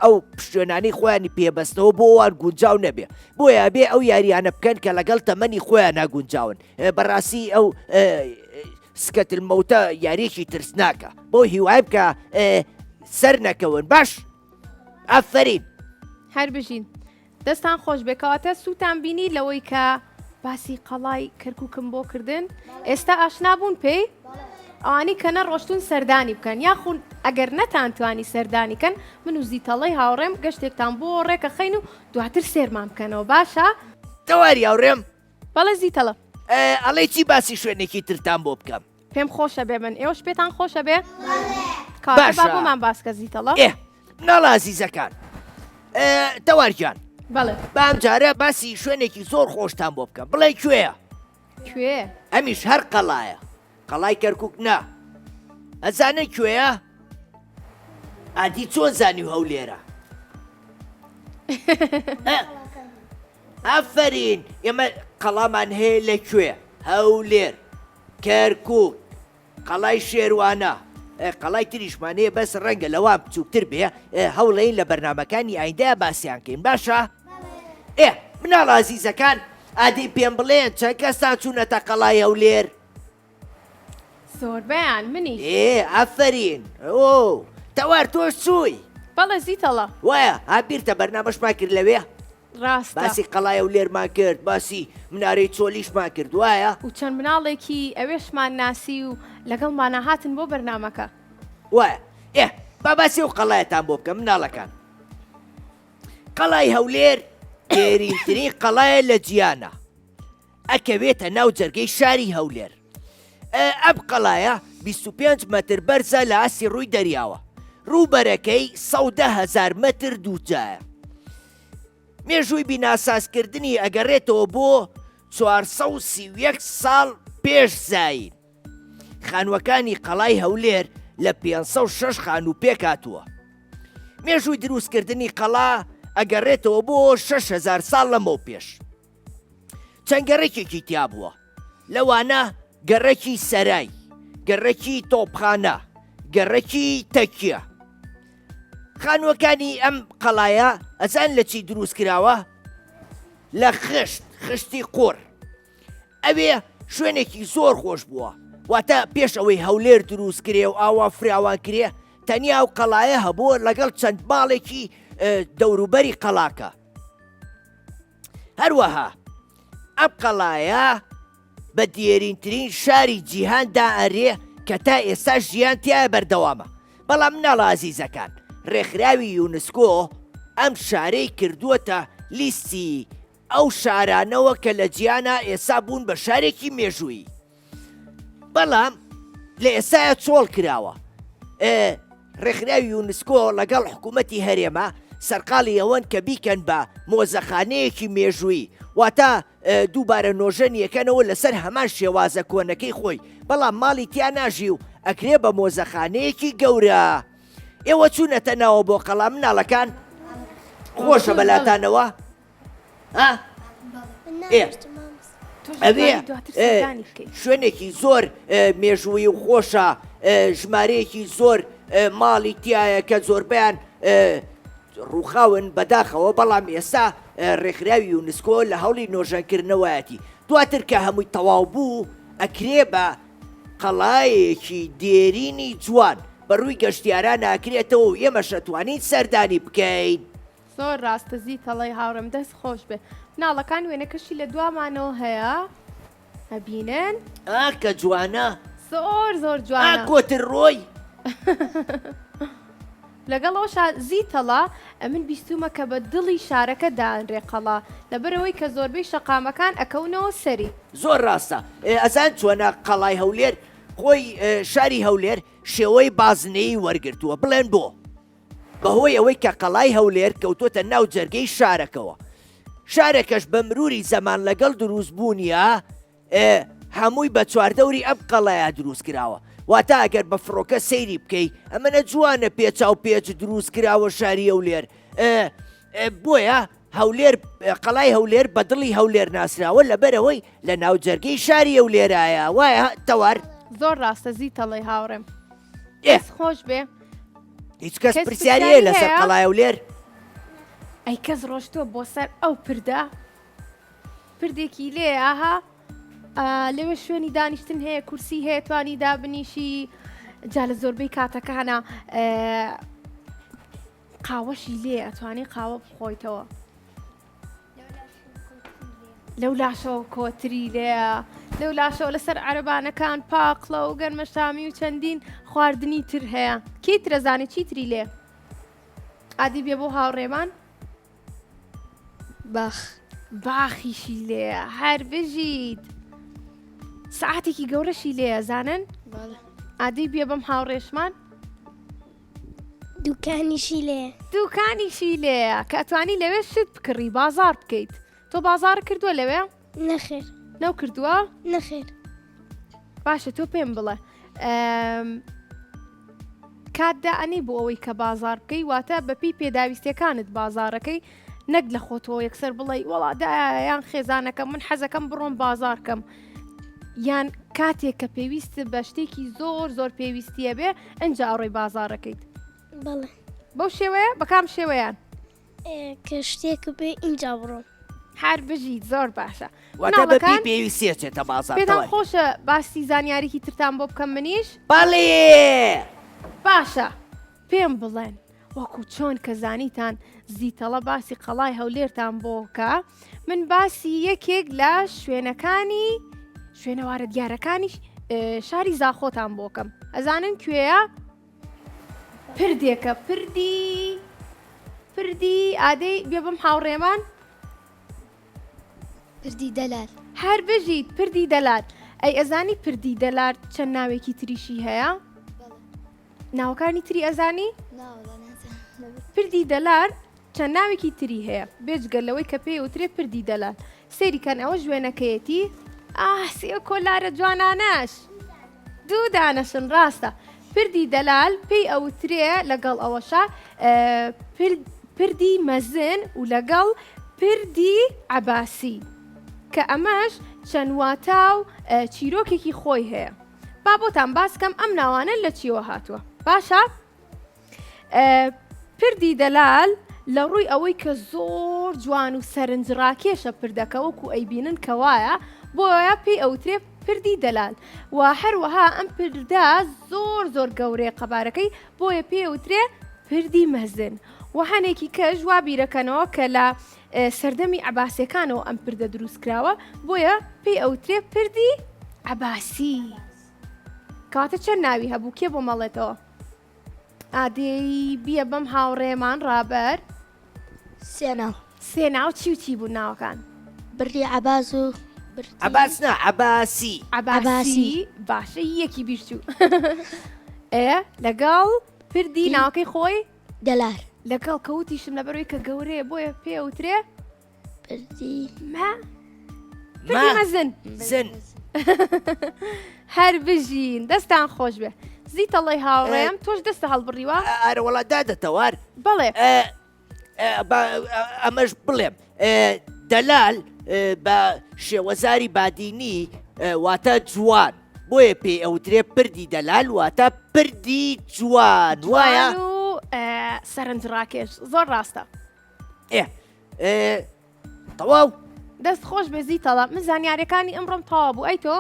ئەو پشتێنانی خۆیانی پێبەستەوە بۆ وان گونجاو نەبێ بۆیە بێ ئەو یاریانە بکەن کە لەگەڵ تەمەنی خۆیان ناگونجاون بەڕاستی ئەو سکەتلمەوتە یاریێکی ترسناکە بۆ هیوای بکە سەر نەکەون باش ئافرین هەر بژین دەستان خۆش بێکەواتە سووتان بینی لەوەی کە باسی قەڵای کەرکووکم بۆ کردن ئێستا ئاشنا بوون پێی ئەوانی کە نەڕۆشتون سەردانی بکەن یاخون ئەگەر نەتانتوانی سەردانیکەن من و زیتەڵەی هاوڕێم گەشتێکتان بۆ ڕێکە خەین و دواتر سێرمان بکەنەوە باشە؟ تەواری هاوڕێم بەڵێ زیتەڵە ئەڵێ چی باسی شوێنێکی ترتان بۆ بکەم پێم خۆشە بێ من ئێوەش پێتان خۆشە بێ؟ کاتە بۆمان باسکە زیتەڵە مناڵ ئازیزەکان تەوارگیان بەڵێ بام جارە باسی شوێنێکی زۆر خۆشتان بۆ بکەم بڵێ کوێیە؟ کوێ؟ ئەمیش هەر قەڵایە قەڵای کەرکووک نا ئەزانە کوێیە؟ ئادی چۆن زانی و هەولێرە؟ ئافرین ئێمە قەڵامان هەیە لەکوێ؟ هەولێر کەرکووک قەڵای شێروانە قەڵای تریشمانەیە بەس ڕەنگە لەوان بچووکتر بێ هەوڵەین لە بەرنمەکانی ئایندە باسییان کەین باشە؟ مناڵ ئازیزەکان ئادی پێم بڵێن چەند کەستان چوونەتە قەڵای هەولێر؟ زۆربیان منیش ئافرین ئۆ تەوار تۆش چووی؟ بەڵێ زیتەڵە وایە ئابیرتە بەرنامەشمان کرد لەوێ؟ ڕاستە باسی قەڵای هەولێرمان کرد باسی منارەی چۆلیشمان کرد وایە؟ و چەند مناڵێکی ئەوێشمان ناسی و لەگەڵمان هاتن بۆ بەرنمەکە وایە با باسی و قەڵایەتان بۆ بکەم مناڵەکان قەڵای هەولێر دێرینترین قەڵایە لە جیانە ئەکەوێتە ناو جەرگەی شاری هەولێر ئەم قەڵایە 25 مەتر بەرزە لە ئاسی ڕووی دەریاوە ڕووبەرەکەی 110,000 مەتر دووجایە مێژووی بیناسازکردنی ئەگەڕێتەوە بۆ 431 ساڵ پێش زاین خانووەکانی قەڵای هەولێر لە 506 خانوو پێکاتووە مێژووی دروستکردنی قەڵا ئەگەڕێتەوە بۆ 6,000 ساڵ لەمەو پێش چەند گەڕێکێکی تیا بووە لەوانە گەڕێکی سەرای گەڕێکی تۆپخانە گەڕێکی تەکیە خانووەکانی ئەم قەڵایە ئەزان لە چی دروست کراوە؟ لە خشتی قوڕ ئەوێ شوێنێکی زۆر خۆش بووە واتە پێش ئەوەی هەولێر دروست کرێ و ئاوا فراوان کرێ تەنیا ئەو قەڵایە هەبووە لەگەڵ چەند ماڵێکی دەوروبەری قەڵاکە هەروەها ئەم قەڵایە بە دیێرینترین شاری جیهاندا ئەرێ کە تا ئێستا ژیان تایە بەردەوامە بەڵام مناڵە ئازیزەکان ڕێکخراوی یونسکۆ ئەم شارەی کردووەتە لیستی ئەو شارانەوە کە لە جیانە ئێستا بوون بە شارێکی مێژووی بەڵام لە ئێستاە چۆڵ کراوە ڕێکخراوی یونسکۆ لەگەڵ حکوومەتی هەرێمە سەرقاڵی ئەوەن کە بیکەن بە مۆزەخانەیەکی مێژووی واتە دووبارە نۆژەن یەکەنەوە لەسەر هەمان شێوازە کۆنەکەی خۆی بەڵام ماڵی تیا ناژی و ئەکرێ بە مۆزەخانەیەکی گەورە ئێوە چوونەتە ناوە بۆ قەڵا مناڵەکان خۆشە بەلاتانەوە ئەوێ شوێنێکی زۆر مێژووی و خۆشە ژمارەیەکی زۆر ماڵی تایە کە زۆربیان ڕووخاون بەداخەوە بەڵام ئێستا ڕێکخراوی یونسکۆ لە هەوڵی نۆژەنکردنەوەیەتی دواتر کە هەمووی تەواو بوو ئەکرێ بە قەڵایەکی دێرینی جوان بەڕووی گەشتیاران ئاکرێتەوە و ئێمە شەتوانین سەردانی بکەین. زۆر ڕاستە زیتەڵی هاوڕێم دەست خۆش بێ مناڵەکان وێنەکەشی لە دوامانەوە هەیە ئەبینن کە جوانە زۆر جوانە کۆتر ڕۆی لەگەڵەوە زیتەڵا ئەمن بیستومە کە بە دڵی شارەکە دانرێ قەڵا لەبەرەوەی کە زۆربەی شەقامەکان ئەکەونەوە سەری زۆر ڕاستە ئەزان چۆنە قەڵای هەولێر خۆی شاری هەولێر شێوەی بازنەی وەرگرتووە بڵێن بۆ بەهۆی ئەوەی کە قەڵای هەولێر کەوتۆتە ناو جەرگەی شارەکەەوە شارێکەش بە مروری زەمان لەگەڵ دروست بوونیە هەمووی بە چواردەوری ئەم قەڵایە دروست کراوە واتە ئەگەر بە فڕۆکە سەیری بکەی ئەمەنە جوانە پێچاو پێچ دروست کراوە شاری هەولێر بۆیە هەولێر قەڵای هەولێر بە دڵی هەولێر ناسراوە لەبەرەوەی لە ناو جەرگەی شاری هەولێرایە وایە تەوار زۆر ڕاستە زیتەڵی هاوڕێم دەست خۆش بێ هیچ کەس پرسیارەیە لەسەر قەڵای هەولێر ئەی کەس ڕۆشتووە بۆ سەر ئەو پردە پردێکی لێ ئاها لەوێ شوێنی دانیشتن هەیە کورسی هەیە توانی دابنیشی جا لە زۆربەی کاتەکانە قاوەشی لێ ئەتوانی قاوە بخۆیتەوە لەو لاشەوە کۆتری لێە لەو لاشەوە لەسەر عەرەبانەکان پاقڵە و گەرمەشامی و چەندین خواردنی تر هەیە کەی ترەزانێ چیتری لێ ئادی بێ بۆ هاوڕێمان باخیشی لێ هەر بژیت سعاتێکی گەورەشی لێە زانن ئادی بێ بەم هاوڕێشمان دوکانیشی لێ دوکانیشی لێە کە ئەتوانی لەوێ شت بکڕی بازار بکەیت تۆ بازار کردووە لەوێ نەخێر نەو کردووە نەخێر باشە تۆ پێم بڵێ کاتدا ئەنی بۆ ئەوەی کە بازار بکەی واتە بەپی پێداویستەکانت بازارەکەی نەک لە خۆتەوە یەکسەر بڵێ وەڵادایە یان خێزانەکەم من حەزەکەم بڕۆم بازارکەم یان کاتێک کە پێویستە بە شتێکی زۆر پێویستیە بێ ئەنجا ئەڕۆی بازارەکەیت بەڵێ بەو شێوەیە بەکام شێوەیان کە شتێک بێ اینجا بڕۆم هەر بژیت زۆر باشە واتە بەپی پێویستێتێتە بازار پێتان خۆشە باسی زانیاریکی ترتان بۆ بکەم منیش بەڵێ باشە پێم بڵێن وەکو چۆن کە زانیتان زیتەڵە باسی قەڵای هەولێرتان بۆکە من باسی یەکێک لە شوێنەوارە دیارەکانی شاری زاخۆتان بۆکەم ئەزانن کوێیە پردێکە پردی ئادەی بێ بم هاوڕێمان پردی دەلال هەر بژیت پردی دەلات ئەی ئەزانی پردی دەلات چەند ناوێکی تریشی هەیە ناوەکانی تری ئەزانی پردی دەلار چەند ناوێکی تری هەیە بێجگەلەوەی کە پێی وترێ پردی دەلات سێریکەن ئەوە ژوێنەکەیەتی سێ کۆلارە جوانانەش دوو دانەشن ڕاستە پردی دەلال پێی ئەوترێ لەگەڵ ئەوەشە پردی مەزن و لەگەڵ پردی عەباسی کە ئەمەش چەند واتە و چیرۆکێکی خۆی هەیە با بۆتان باسکەم ئەم ناوانە لە چیەوە هاتووە باشە پردی دەلال لە ڕووی ئەوەی کە زۆر جوان و سەرنجڕاکێشە پردەکە وەکو ئەیبینن کەوایە بۆیە پێی ئەوترێ پردی دەلال و هەروەها ئەم پردا زۆر گەورەیە قەبارەکەی بۆیە پێی ئەوترێ پردی مەزن و هەنێکی کەش وا بیرەکەنەوە کە لە سەردەمی عەباسیەکانەوە ئەم پردە دروست کراوە بۆیە پێی ئەوترێ پردی عەباسی کاتە چەند ناوی هەبوو کێ بۆ مەڵێتەوە ئادەی بیە بەم هاوڕێمان ڕابەر سێ ناو چی و چی بوو ناوەکان بردی عەباس و عەباس نا عەباسی باشە یەکی بیرچوو لەگەڵ پردی ناوەکەی خۆی دەلار لەگەڵ کەوتیشم لەبەرەوەی کە گەورەیە بۆیە پێ ئەوترێ پردی مەزن هەر بژین دەستان خۆش بێ زیتەڵی هاوڕێم تۆش دەستە هەڵبڕیوە ئارەوەڵا دادەتەوار بەڵێ ئەمەش بڵێم دەلال بە شێوەزاری بادینی واتە جوان بۆیە پێی ئەوترێ پردی دەلال واتە پردی جوان وایە سەرنجڕاکێش زۆر ڕاستە تەواو دەست خۆش بە زیتەڵە من زانیاریەکانی ئەمڕۆم تەواو بوو ئەی تۆ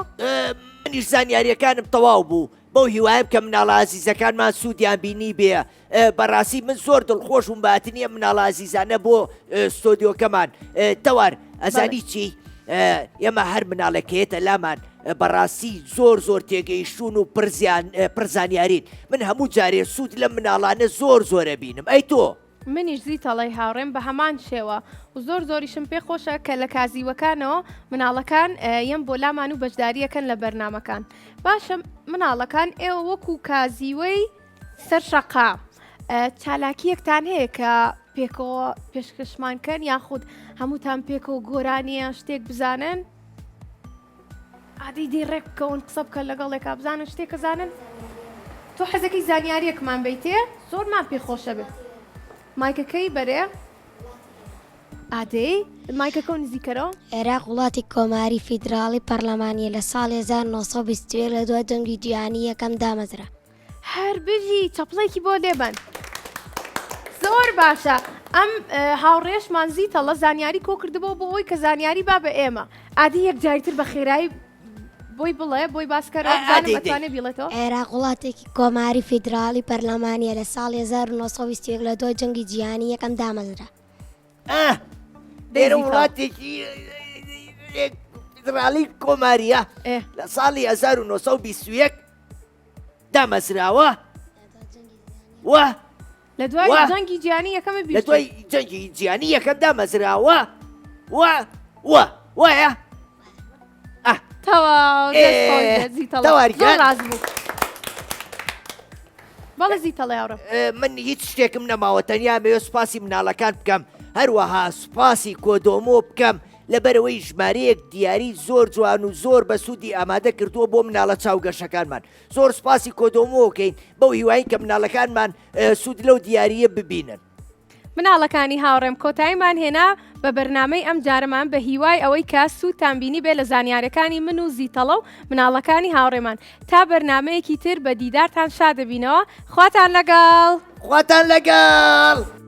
منیش زانیاریەکانم تەواو بوو بەو هیوایم کە مناڵە ئازیزەکانمان سوودیان بینی بێ بەڕاستی من زۆر دڵخۆشم باتنیە مناڵە ئازیزانە بۆ ستۆدیۆکەمان تەوار ئەزانی چی ئێمە هەر مناڵەکەیەتە لامان بەڕاستی زۆر تێگەیشتون و پرزانیارین من هەموو جارێ سوود لە مناڵانە زۆرە بینم ئەی تۆ منیش زیتەڵی هاوڕێم بە هەمان شێوە و زۆریشم پێ خۆشە کە لە کازیوەکانەوە مناڵەکان یەم بۆ لامان و بەشداریەکەن لە بەرنمەکان باشە مناڵەکان ئێوە وەکو کازیوەی سەرشەقا چالاکیەکتان هەیە کە پێکەوە پێشکەشمانکەن یاخود هەمووتان پێکەوە گۆرانیە شتێک بزانن عادی دی ڕێک بکەون قسە بکە لەگەڵێکا بزانن شتێک زانن تۆ حەزەکەی زانیاریەکمان بیتێ زۆرمان پێخۆشە بێت مایکەکەی بەرێ ئادەی مایکەکە نزیکەرەوە عێراق وڵاتی کۆماری فیدراڵی پەرلەمانیە لە ساڵی 1920 لە دوای دەنگی جیهانی یەکەم دامەزرا هەر بژی چەپڵێکی بۆ لێبن زۆر باشە ئەم هاوڕێشمان زیتەڵە زانیاری کۆ کردبەوە بۆ ئەوی کە زانیاری با بە ئێمە ئادی یەک جاریتر بە خێرایی بۆی بڵێ بۆی باسکەرەوانێ بیڵێتەوە عێراق وڵاتێکی کۆماری فیدراڵی پەرلەمانیە لە ساڵی 1920 لە دوای جەنگی جیهانی یەکەم دامەزرا لێرە وڵاتێکی فیدراڵی کۆماریە لە ساڵی 1920 دامەزراوە وە لە دوای جەنگی جیهانی یەکەمە لە دوای جەنگی جیهانی یەکەم دامەزراوە وایە بەڵێ زیتەڵێ یاڕە من هیچ شتێکم نەماوە تەنیا مەوێ سوپاسی مناڵەکان بکەم هەروەها سوپاسی کۆدۆمۆ بکەم لەبەرەوەی ژمارەیەک دیاری زۆر جوان و زۆر بە سوودی ئامادە کردووە بۆ مناڵە چاوگەشەکانمان زۆر سوپاسی کۆدۆمۆکەین بەو هیواین کە مناڵەکانمان سوود لەو دیاریە ببینن مناڵەکانی هاوڕێم کۆتاییمان هێنا بە بەرنامەی ئەم جارەمان بە هیوای ئەوەی کە سوودتان بینی بێ لە زانیارەکانی من و زیتەڵە و مناڵەکانی هاوڕێمان تا بەرنمەیەکی تر بە دیدارتان شادەبینەوە خواتان لەگەڵ خواتان لەگەڵ